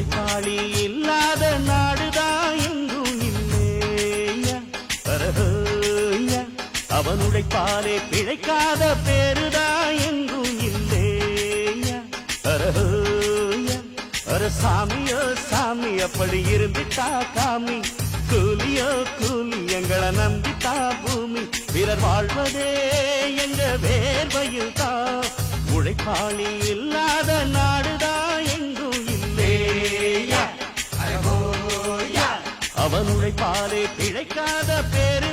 உழைப்பாளி இல்லாத நாடுதான் எங்கும் இல்லையா அரஹோயா அவன் உழைப்பாலே பிழைக்காத பேருதான் எங்கும் இல்லையா அரஹோயா அர சாமியோ சாமி அப்படி இருந்துட்டா காமி கூலியோ கூலி எங்களை நம்பித்தா பூமி பிறர் வாழ்வதே எங்க வேர்வையில் தான் உழைப்பாளி இல்லாத நாடுதான் எங்கும் இல்லையா அவன் உழைப்பாலே பிழைக்காத பேரு